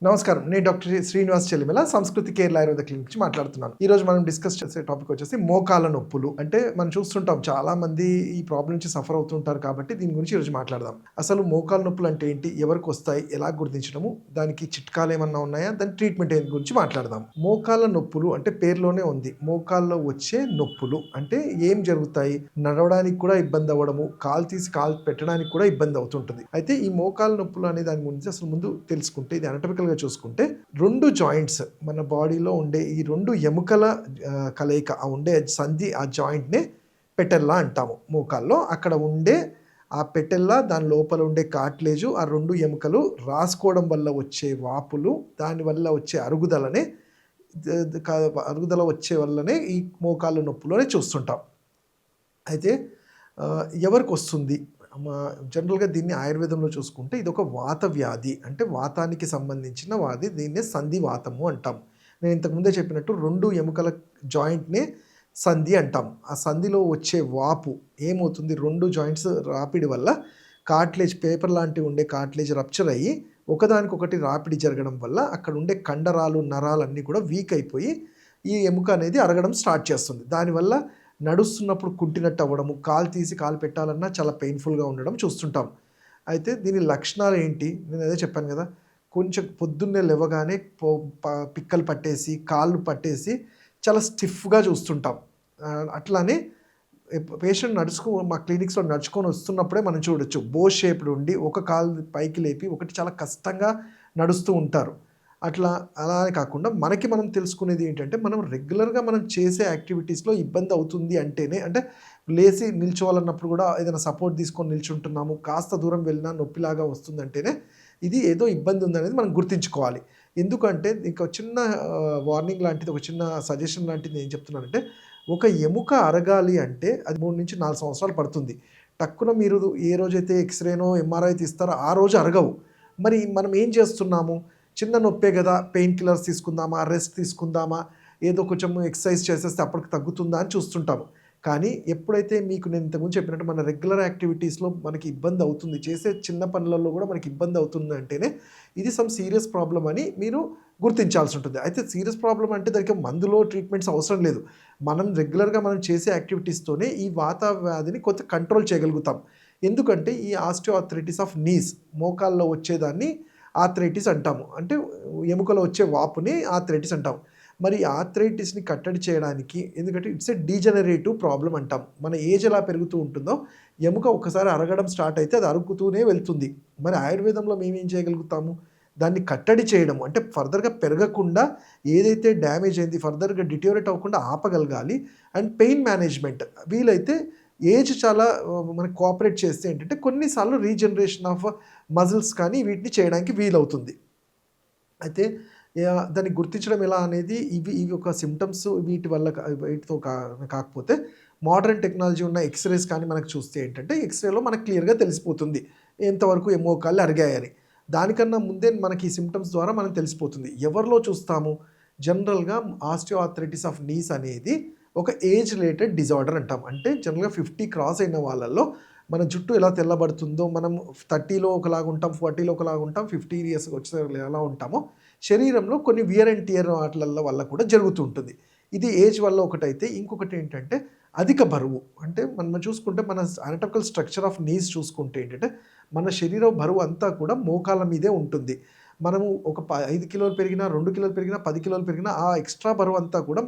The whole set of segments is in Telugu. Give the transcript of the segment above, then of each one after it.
నమస్కారం. నేను డాక్టర్ శ్రీనివాస్ చెల్లిమెల సంస్కృతి కేరళ ఆయుర్వేద క్లినిక్ నుంచి మాట్లాడుతున్నాను. ఈరోజు మనం డిస్కస్ చేసే టాపిక్ వచ్చేసి మోకాళ్ళ నొప్పులు. అంటే మనం చూస్తుంటాం చాలామంది ఈ ప్రాబ్లమ్ నుంచి సఫర్ అవుతుంటారు కాబట్టి దీని గురించి ఈరోజు మాట్లాడదాం. అసలు మోకాళ్ళ నొప్పులు అంటే ఏంటి? ఎవరికొస్తాయి? ఎలా గుర్తించడము? దానికి చిట్కాలు ఏమన్నా ఉన్నాయా? దాని ట్రీట్మెంట్ గురించి మాట్లాడదాం. మోకాళ్ళ నొప్పులు అంటే పేరులోనే ఉంది. మోకాల్లో వచ్చే నొప్పులు అంటే ఏం జరుగుతాయి? నడవడానికి కూడా ఇబ్బంది అవ్వడము, కాలు తీసి కాలు పెట్టడానికి కూడా ఇబ్బంది అవుతుంటుంది. అయితే ఈ మోకాళ్ళ నొప్పులు అనే దాని గురించి అసలు ముందు తెలుసుకుంటే ఇది అనటమికల్‌గా చూసుకుంటే 2 జాయింట్స్ మన బాడీలో ఉండే ఈ 2 ఎముకల కలయిక ఉండే సంధి ఆ జాయింట్‌నే పెటెల్లా అంటాము మోకాల్లో. అక్కడ ఉండే ఆ పెటెల్లా దాని లోపల ఉండే కార్టిలేజు ఆ 2 ఎముకలు రాసుకోవడం వల్ల వచ్చే వాపులు, దానివల్ల వచ్చే అరుగుదలనే ద ద క అరుగుదల వచ్చే వల్లనే ఈ మోకాళ్ళ నొప్పులని చూస్తుంటాం. అయితే ఎవరికొస్తుంది? జనరల్‌గా దీన్ని ఆయుర్వేదంలో చూసుకుంటే ఇదొక వాత వ్యాధి. అంటే వాతానికి సంబంధించిన వ్యాధి. దీన్నే సంధివాతము అంటాం. నేను ఇంతకు ముందే చెప్పినట్టు 2 ఎముకల జాయింట్‌నే సంధి అంటాం. ఆ సంధిలో వచ్చే వాపు ఏమవుతుంది? 2 జాయింట్స్ రాపిడి వల్ల కార్టిలేజ్ పేపర్ లాంటివి ఉండే కార్టిలేజ్ రప్చర్ అయ్యి ఒకదానికొకటి రాపిడి జరగడం వల్ల అక్కడ ఉండే కండరాలు, నరాలన్నీ కూడా వీక్ అయిపోయి ఈ ఎముక అనేది అరగడం స్టార్ట్ చేస్తుంది. దానివల్ల నడుస్తున్నప్పుడు కుంటినట్టు అవ్వడము, కాలు తీసి కాలు పెట్టాలన్నా చాలా పెయిన్‌ఫుల్‌గా ఉండడం చూస్తుంటాం. అయితే దీని లక్షణాలు ఏంటి? నేను అదే చెప్పాను గదా! కొంచెం పొద్దున్నే లెవ్వగానే పొ ప పిక్కలు పట్టేసి, కాళ్ళు పట్టేసి చాలా స్టిఫ్‌గా చూస్తుంటాం. అట్లానే పేషెంట్ మా క్లినిక్స్‌లో నడుచుకొని వస్తున్నప్పుడే మనం చూడొచ్చు. బో షేప్డ్ ఉండి ఒక కాలు పైకి లేపి ఒకటి చాలా కష్టంగా నడుస్తూ ఉంటారు. అలా అని కాకుండా మనకి మనం తెలుసుకునేది ఏంటంటే, మనం రెగ్యులర్‌గా మనం చేసే యాక్టివిటీస్‌లో ఇబ్బంది అవుతుంది అంటేనే అంటే లేసి నిల్చోవాలన్నప్పుడు గూడా ఏదైనా సపోర్ట్ తీసుకొని నిల్చుంటున్నాము. కాస్త దూరం వెళ్ళినా నొప్పిలాగా వస్తుందంటేనే ఇది ఏదో ఇబ్బంది ఉందనేది మనం గుర్తించుకోవాలి. ఎందుకంటే ఇంకో చిన్న వార్నింగ్ లాంటిది, ఒక చిన్న సజెషన్ లాంటిది ఏం చెప్తున్నానంటే, ఒక ఎముక అరగాలి అంటే అది 3-4 సంవత్సరాలు పడుతుంది. టక్కున మీరు ఏ రోజైతే ఎక్స్‌రేనో, ఎంఆర్ఐ తీస్తారో ఆ రోజు అరగవు. మరి మనం ఏం చేస్తున్నాము? చిన్న నొప్పే గదా! పెయిన్ కిల్లర్స్ తీసుకుందామా? రెస్ట్ తీసుకుందామా? ఏదో కొంచెం ఎక్సర్సైజ్ చేసేస్తే అప్పటికి తగ్గుతుందా అని చూస్తుంటాము. కానీ ఎప్పుడైతే మీకు నేను ఇంతకుముందు చెప్పినట్టు మన రెగ్యులర్ యాక్టివిటీస్‌లో మనకి ఇబ్బంది అవుతుంది. చేసే చిన్న పనులలో గూడా మనకి ఇబ్బంది అవుతుంది అంటేనే ఇది సీరియస్ ప్రాబ్లమ్ అని మీరు గుర్తించాల్సి ఉంటుంది. అయితే సీరియస్ ప్రాబ్లమ్ అంటే దానికి మందులో ట్రీట్మెంట్స్ అవసరం లేదు. మనం రెగ్యులర్‌గా మనం చేసే యాక్టివిటీస్‌తోనే ఈ వాత వ్యాధిని కొంత కంట్రోల్ చేయగలుగుతాం. ఎందుకంటే ఈ ఆస్టియోఆర్థరైటిస్ ఆఫ్ నీస్ మోకాల్లో వచ్చేదాన్ని ఆర్థరైటిస్ అంటాము. అంటే ఎముకలో వచ్చే వాపుని ఆర్థరైటిస్ అంటాం. మరి ఆర్థరైటిస్‌ని కట్టడి చేయడానికి ఎందుకంటే ఇట్స్ ఎ డీజనరేటివ్ ప్రాబ్లమ్ అంటాం. మన ఏజ్ ఎలా పెరుగుతూ ఉంటుందో ఎముక ఒక్కసారి అరగడం స్టార్ట్ అయితే అది అరుగుతూనే వెళ్తుంది. మరి ఆయుర్వేదంలో మేమేం చేయగలుగుతాము? దాన్ని కట్టడి చేయడం అంటే ఫర్దర్‌గా పెరగకుండా ఏదైతే డ్యామేజ్ అయింది ఫర్దర్‌గా డిటోరియేట్ అవ్వకుండా ఆపగలగాలి. అండ్ పెయిన్ మేనేజ్‌మెంట్ వీలైతే ఏజ్ చాలా మనకి కోఆపరేట్ చేస్తే ఏంటంటే కొన్ని సార్లు రీజనరేషన్ ఆఫ్ మజిల్స్ కానీ వీటిని చేయడానికి వీలవుతుంది. అయితే దాన్ని గుర్తించడం ఎలా అనేది ఇవి ఒక సింప్టమ్స్ వీటి వల్ల వీటితో కాకపోతే మోడర్న్ టెక్నాలజీ ఉన్న ఎక్స్‌రేస్ కానీ మనకు చూస్తే ఏంటంటే ఎక్స్‌రేలో మనకు క్లియర్‌గా తెలిసిపోతుంది. ఎంతవరకు మోకాళ్ళు అరిగాయని. దానికన్నా ముందే మనకి ఈ సింప్టమ్స్ ద్వారా మనకు తెలిసిపోతుంది. ఎవరిలో చూస్తాము? జనరల్‌గా ఆస్టియోఆర్థరైటిస్ ఆఫ్ నీస్ అనేది ఒక ఏజ్ రిలేటెడ్ డిజార్డర్ అంటాం. అంటే జనరల్‌గా 50 క్రాస్ అయిన వాళ్ళలో మన జుట్టు ఎలా తెల్లబడుతుందో మనం 30లో ఒకలాగా ఉంటాం, 40లో ఒకలాగా ఉంటాం, 50 ఇయర్స్‌కి వచ్చేసరికి ఎలా ఉంటామో శరీరంలో కొన్ని వియర్ అండ్ టియర్ వాటిలల్ల వల్ల కూడా జరుగుతూ ఉంటుంది. ఇది ఏజ్ వల్ల ఒకటైతే ఇంకొకటి ఏంటంటే అధిక బరువు. అంటే మనం చూసుకుంటే మన అనటామికల్ స్ట్రక్చర్ ఆఫ్ నీస్ చూసుకుంటే ఏంటంటే మన శరీర బరువు అంతా కూడా మోకాళ్ళ మీదే ఉంటుంది. మనము ఒక 5 కిలోలు పెరిగినా, 2 కిలోలు పెరిగినా, 10 కిలోలు పెరిగినా ఆ ఎక్స్‌ట్రా బరువంతా కూడా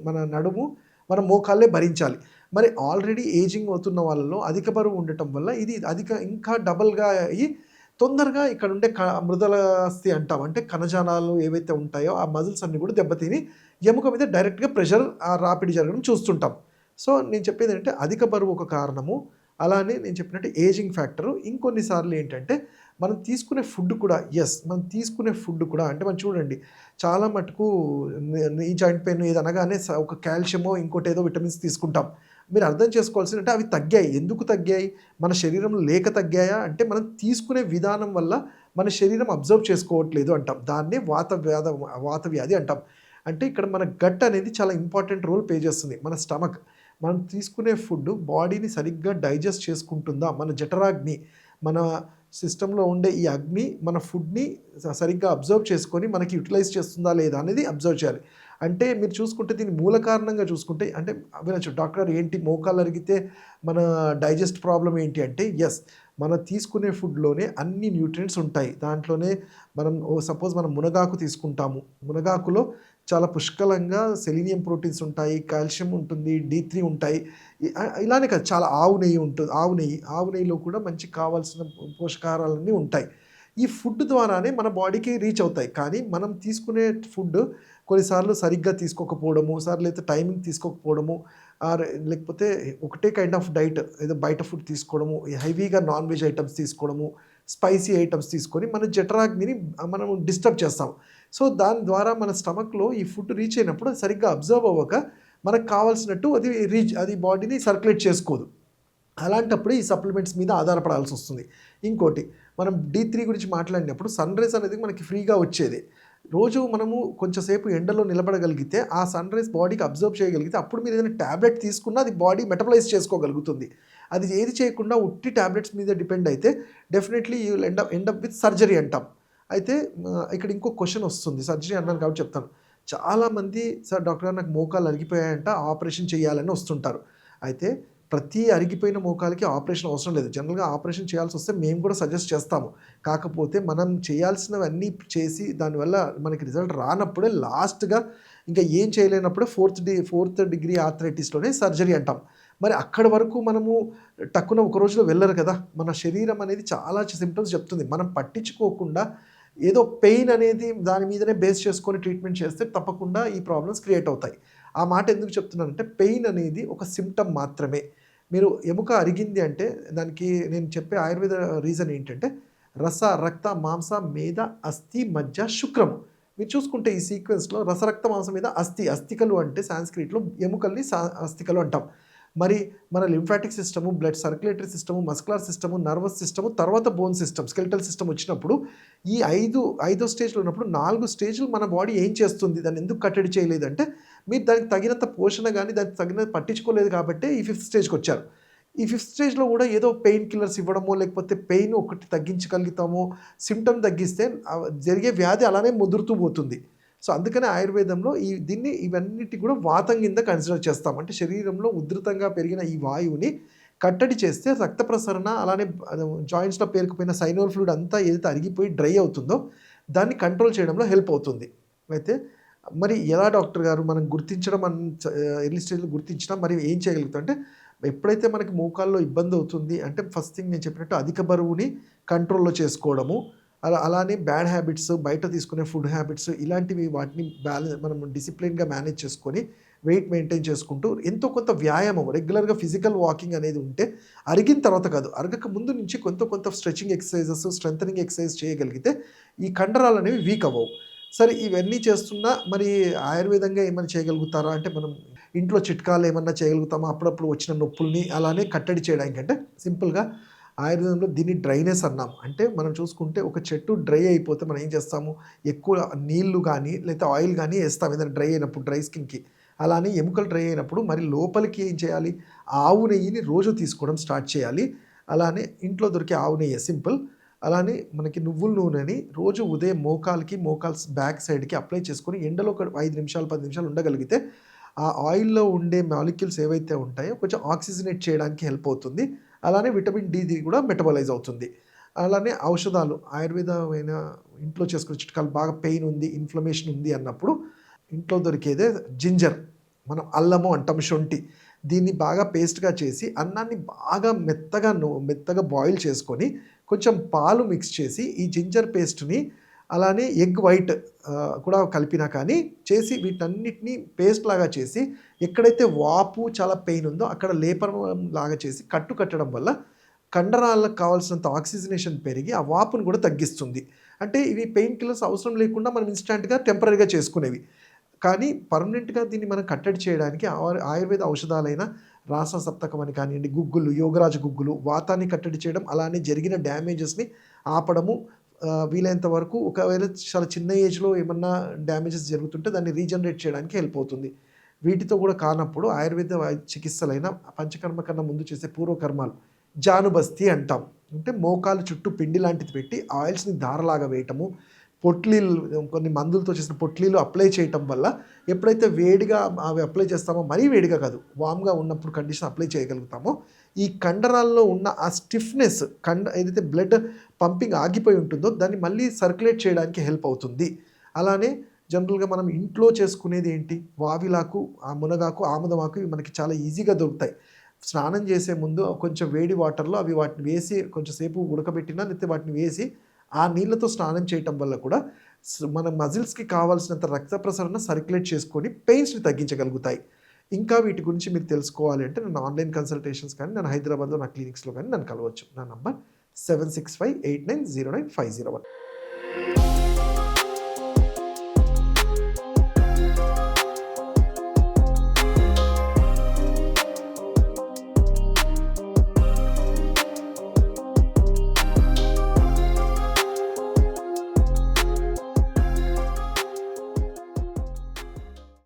మన నడుము, మన మోకాళ్ళే భరించాలి. మరి ఆల్రెడీ ఏజింగ్ అవుతున్న వాళ్ళలో అధిక బరువు ఉండటం వల్ల ఇది ఇంకా డబల్‌గా అయ్యి తొందరగా ఇక్కడుండే మృదులాస్థి అంటాం. అంటే కణజాలాలు ఏవైతే ఉంటాయో ఆ మజిల్స్ అన్నీ కూడా దెబ్బతిని ఎముక మీద డైరెక్ట్‌గా ప్రెషర్ రాపిడి జరగడం చూస్తుంటాం. సో, నేను చెప్పేదేంటంటే అధిక బరువు ఒక కారణము. అలానే నేను చెప్పినట్టు ఏజింగ్ ఫ్యాక్టరు. ఇంకొన్ని సార్లు ఏంటంటే మనం తీసుకునే ఫుడ్ కూడా మనం తీసుకునే ఫుడ్ కూడా అంటే మనం చూడండి చాలా మటుకు నీ జాయింట్ పెయిన్ ఇది అనగానే ఒక కాల్షియమో ఇంకోటేదో విటమిన్స్ తీసుకుంటాం. మీరు అర్థం చేసుకోవాల్సిందంటే అవి తగ్గాయి. ఎందుకు తగ్గాయి? మన శరీరంలో లేక తగ్గాయా? అంటే మనం తీసుకునే విధానం వల్ల మన శరీరం అబ్జర్వ్ చేసుకోవట్లేదు అంటాం. దాన్నే వాత వ్యాధి అంటాం. అంటే ఇక్కడ మన గట్ అనేది చాలా ఇంపార్టెంట్ రోల్ ప్లే చేస్తుంది. మన స్టమక్. మనం తీసుకునే ఫుడ్ బాడీని సరిగ్గా డైజెస్ట్ చేసుకుంటుందా? మన జఠరాగ్ని, మన సిస్టంలో ఉండే ఈ అగ్ని మన ఫుడ్ని సరిగ్గా అబ్జర్వ్ చేసుకొని మనకి యూటిలైజ్ చేస్తుందా లేదా అనేది అబ్జర్వ్ చేయాలి. అంటే మీరు చూసుకుంటే దీని మూల కారణంగా చూసుకుంటే అంటే వినొచ్చు డాక్టర్ గారు ఏంటి మోకాలు అరిగితే మన డైజెస్ట్ ప్రాబ్లం ఏంటి అంటే ఎస్, మనం తీసుకునే ఫుడ్లోనే అన్ని న్యూట్రియంట్స్ ఉంటాయి. దాంట్లోనే మనం సపోజ్ మనం మునగాకు తీసుకుంటాము, మునగాకులో చాలా పుష్కలంగా సెలీనియం ప్రోటీన్స్ ఉంటాయి, కాల్షియం ఉంటుంది, D3 ఉంటాయి. ఇలానే కాదు, చాలా ఆవు నెయ్యి ఉంటుంది, ఆవు నెయ్యిలో కూడా మంచి కావాల్సిన పోషకాహారాలన్నీ ఉంటాయి. ఈ ఫుడ్ ద్వారానే మన బాడీకి రీచ్ అవుతాయి. కానీ మనం తీసుకునే ఫుడ్ కొన్నిసార్లు సరిగ్గా తీసుకోకపోవడము, లేకపోతే టైమింగ్ తీసుకోకపోవడము, లేకపోతే ఒకటే కైండ్ ఆఫ్ డైట్ ఏదో బయట ఫుడ్ తీసుకోవడము, హెవీగా నాన్ వెజ్ ఐటమ్స్ తీసుకోవడము, స్పైసీ ఐటమ్స్ తీసుకొని మన జఠరాగ్నిని మనం డిస్టర్బ్ చేస్తాం. సో దాని ద్వారా మన స్టమక్లో ఈ ఫుడ్ రీచ్ అయినప్పుడు అది సరిగ్గా అబ్జర్వ్ అవ్వక మనకు కావాల్సినట్టు అది బాడీని సర్క్యులేట్ చేసుకోదు. అలాంటప్పుడు ఈ సప్లిమెంట్స్ మీద ఆధారపడాల్సి వస్తుంది. ఇంకోటి, మనం D3 గురించి మాట్లాడినప్పుడు సన్‌రైజ్ అనేది మనకి ఫ్రీగా వచ్చేది. రోజు మనము కొంచెంసేపు ఎండలో నిలబడగలిగితే ఆ సన్‌రైజ్ బాడీకి అబ్జర్వ్ చేయగలిగితే అప్పుడు మీరు ఏదైనా ట్యాబ్లెట్ తీసుకున్నా అది బాడీ మెటబలైజ్ చేసుకోగలుగుతుంది. అది ఏది చేయకుండా ఉట్టి ట్యాబ్లెట్స్ మీద డిపెండ్ అయితే definitely you will end up with surgery అంటాం. అయితే ఇక్కడ ఇంకో క్వెషన్ వస్తుంది, సర్జరీ అన్నాను కాబట్టి చెప్తాను. చాలామంది సార్ డాక్టర్ గారు నాకు మోకాలు అరిగిపోయాయంట ఆపరేషన్ చేయాలని వస్తుంటారు. అయితే ప్రతి అరిగిపోయిన మోకాలికి ఆపరేషన్ అవసరం లేదు. జనరల్‌గా ఆపరేషన్ చేయాల్సి వస్తే మేము కూడా సజెస్ట్ చేస్తాము. కాకపోతే మనం చేయాల్సినవన్నీ చేసి దానివల్ల మనకి రిజల్ట్ రానప్పుడే లాస్ట్‌గా ఇంకా ఏం చేయలేనప్పుడే ఫోర్త్ డిగ్రీ ఆర్థరైటిస్‌లోనే సర్జరీ అంటాం. మరి అక్కడి వరకు మనము టక్కున ఒక రోజులో వెళ్ళరు కదా! మన శరీరం అనేది చాలా సింప్టమ్స్ చెప్తుంది. మనం పట్టించుకోకుండా ఏదో పెయిన్ అనేది దాని మీదనే బేస్ చేసుకొని ట్రీట్మెంట్ చేస్తే తప్పకుండా ఈ ప్రాబ్లమ్స్ క్రియేట్ అవుతాయి. ఆ మాట ఎందుకు చెప్తున్నానంటే పెయిన్ అనేది ఒక సింప్టమ్ మాత్రమే. మీరు ఎముక అరిగింది అంటే దానికి నేను చెప్పే ఆయుర్వేద రీజన్ ఏంటంటే రస, రక్త, మాంస, మేద, అస్థి, మజ్జ, శుక్రము. మీరు చూసుకుంటే ఈ సీక్వెన్స్‌లో రస, రక్త, మాంసం మీద అస్థికలు అంటే సాంస్క్రిట్‌లో ఎముకల్ని అస్థికలు అంటాం. మరి మన lymphatic system, blood circulatory system, muscular system, nervous system, తర్వాత బోన్ సిస్టమ్, స్కెలిటల్ సిస్టమ్ వచ్చినప్పుడు ఈ ఐదో స్టేజ్‌లో ఉన్నప్పుడు 4 స్టేజ్‌లు మన బాడీ ఏం చేస్తుంది? దాన్ని ఎందుకు కట్టడి చేయలేదంటే మీరు దానికి తగినంత పోషణ గాని, దానికి తగినంత పట్టించుకోలేదు కాబట్టే ఈ 5థ్ స్టేజ్‌కొచ్చారు. ఈ 5థ్ స్టేజ్‌లో కూడా ఏదో పెయిన్ కిల్లర్స్ ఇవ్వడమో, లేకపోతే పెయిన్ ఒకటి తగ్గించగలుగుతామో, సింప్టమ్ తగ్గిస్తే జరిగే వ్యాధి అలానే ముదురుతూ పోతుంది. సో అందుకనే ఆయుర్వేదంలో ఇవన్నిటి కూడా వాతం కింద కన్సిడర్ చేస్తాం. అంటే శరీరంలో ఉధృతంగా పెరిగిన ఈ వాయువుని కట్టడి చేస్తే రక్త ప్రసరణ అలానే జాయింట్స్‌లో పేరుకుపోయిన సైనోల్ ఫ్లూయిడ్ అంతా ఏదైతే అరిగిపోయి డ్రై అవుతుందో దాన్ని కంట్రోల్ చేయడంలో హెల్ప్ అవుతుంది. అయితే మరి ఎలా డాక్టర్ గారు మనం గుర్తించడం ఎర్లీ స్టేజ్‌లో గుర్తించినా మరి ఏం చేయగలుగుతాం అంటే ఎప్పుడైతే మనకి మోకాల్లో ఇబ్బంది అవుతుంది అంటే ఫస్ట్ థింగ్ నేను చెప్పినట్టు అధిక బరువుని కంట్రోల్‌లో చేసుకోవడము. అలానే బ్యాడ్ హ్యాబిట్స్, బయట తీసుకునే ఫుడ్ హ్యాబిట్స్ ఇలాంటివి వాటిని మనం డిసిప్లిన్‌గా మేనేజ్ చేసుకొని వెయిట్ మెయింటైన్ చేసుకుంటూ ఎంతో కొంత వ్యాయామం రెగ్యులర్‌గా ఫిజికల్ వాకింగ్ అనేది ఉంటే అరిగిన తర్వాత కాదు, అరగక ముందు నుంచి కొంత స్ట్రెచింగ్ ఎక్సర్సైజెస్, స్ట్రెంథెనింగ్ ఎక్సర్సైజ్ చేయగలిగితే ఈ కండరాలు అనేవి వీక్ అవ్వవు. సరే ఇవన్నీ చేస్తున్నా మరి ఆయుర్వేదంగా ఏమైనా చేయగలుగుతారా అంటే మనం ఇంట్లో చిట్కాలు ఏమన్నా చేయగలుగుతామా అప్పుడప్పుడు వచ్చిన నొప్పుల్ని అలానే కట్టడి చేయడానికంటే సింపుల్‌గా ఆయుర్వేదంలో దీన్ని డ్రైనెస్ అన్నాం. అంటే మనం చూసుకుంటే ఒక చెట్టు డ్రై అయిపోతే మనం ఏం చేస్తాము, ఎక్కువ నీళ్లు గానీ లేకపోతే ఆయిల్ గానీ ఏస్తాం ఏదైనా డ్రై అయినప్పుడు డ్రై స్కిన్‌కి. అలానే ఎముకలు డ్రై అయినప్పుడు మరి లోపలికి ఏం చేయాలి, ఆవు నెయ్యిని రోజు తీసుకోవడం స్టార్ట్ చేయాలి. అలానే ఇంట్లో దొరికే ఆవు నెయ్యే సింపుల్. అలానే మనకి నువ్వుల నూనెని రోజు ఉదయం మోకాల్స్ బ్యాక్ సైడ్‌కి అప్లై చేసుకొని ఎండలో ఒక 5 నిమిషాలు, 10 నిమిషాలు ఉండగలిగితే ఆ ఆయిల్‌లో ఉండే మాలిక్యూల్స్ ఏవైతే ఉంటాయో కొంచెం ఆక్సిజనేట్ చేయడానికి హెల్ప్ అవుతుంది. అలానే విటమిన్ డి కూడా మెటబలైజ్ అవుతుంది. అలానే ఔషధాలు ఆయుర్వేదమైన ఇంట్లో చేసుకునే చిట్కాలు బాగా పెయిన్ ఉంది, ఇన్‌ఫ్లమేషన్ ఉంది అన్నప్పుడు ఇంట్లో దొరికేదే జింజర్. మనం అల్లము అంటాం, శొంఠి. దీన్ని బాగా పేస్ట్‌గా చేసి అన్నాన్ని బాగా మెత్తగా బాయిల్ చేసుకొని కొంచెం పాలు మిక్స్ చేసి ఈ జింజర్ పేస్ట్‌ని అలానే ఎగ్ వైట్ కూడా కలిపినా కానీ చేసి వీటన్నిటిని పేస్ట్ లాగా చేసి ఎక్కడైతే వాపు చాలా పెయిన్ ఉందో అక్కడ లేపనం లాగా చేసి కట్టడం వల్ల కండరాలకు కావాల్సినంత ఆక్సిజనేషన్ పెరిగి ఆ వాపును కూడా తగ్గిస్తుంది. అంటే ఇవి పెయిన్ కిల్లర్స్ అవసరం లేకుండా మనం ఇన్‌స్టాంట్‌గా టెంపరరీగా చేసుకునేవి. కానీ పర్మనెంట్‌గా దీన్ని మనం కట్టడి చేయడానికి ఆయుర్వేద ఔషధాలైన రాస సప్తకం అని కానియండి, గుగ్గులు, యోగరాజ గుగ్గులు వాతాన్ని కట్టడి చేయడం, అలానే జరిగిన డ్యామేజెస్‌ని ఆపడము. వీలైనంత వరకు ఒకవేళ చాలా చిన్న ఏజ్‌లో ఏమన్నా డ్యామేజెస్ జరుగుతుంటే దాన్ని రీజనరేట్ చేయడానికి హెల్ప్ అవుతుంది. వీటితో కూడా కానప్పుడు ఆయుర్వేద చికిత్సలైన పంచకర్మ కన్నా ముందు చేసే పూర్వకర్మాలు జానుబస్తి అంటాం. అంటే మోకాలు చుట్టూ పిండి లాంటిది పెట్టి ఆయిల్స్ని దారలాగా వేయటము, పొట్లీలు కొన్ని మందులతో చేసిన పొట్లీలు అప్లై చేయటం వల్ల ఎప్పుడైతే వేడిగా అవి అప్లై చేస్తామో, మరీ వేడిగా కాదు, వామ్గా ఉన్నప్పుడు కండిషన్ అప్లై చేయగలుగుతామో ఈ కండరాల్లో ఉన్న ఆ స్టిఫ్నెస్ ఏదైతే బ్లడ్ పంపింగ్ ఆగిపోయి ఉంటుందో దాన్ని మళ్ళీ సర్క్యులేట్ చేయడానికి హెల్ప్ అవుతుంది. అలానే జనరల్గా మనం ఇంట్లో చేసుకునేది ఏంటి, వావిలాకు, ఆ మునగాకు, ఆముదమాకు ఇవి మనకి చాలా ఈజీగా దొరుకుతాయి. స్నానం చేసే ముందు కొంచెం వేడి వాటర్లో అవి వాటిని వేసి కొంచెం సేపు ఉడకబెట్టినా, లేకపోతే వాటిని వేసి ఆ నీళ్ళతో స్నానం చేయటం వల్ల కూడా మన మజిల్స్కి కావాల్సినంత రక్త ప్రసరణ సర్క్యులేట్ చేసుకొని పెయిన్స్ని తగ్గించగలుగుతాయి. ఇంకా వీటి గురించి మీరు తెలుసుకోవాలి అంటే నన్ను ఆన్లైన్ కన్సల్టేషన్స్ కానీ, నన్ను హైదరాబాద్లో నా క్లినిక్స్లో కానీ నన్ను కలవచ్చు. నా నంబర్ 7658909501.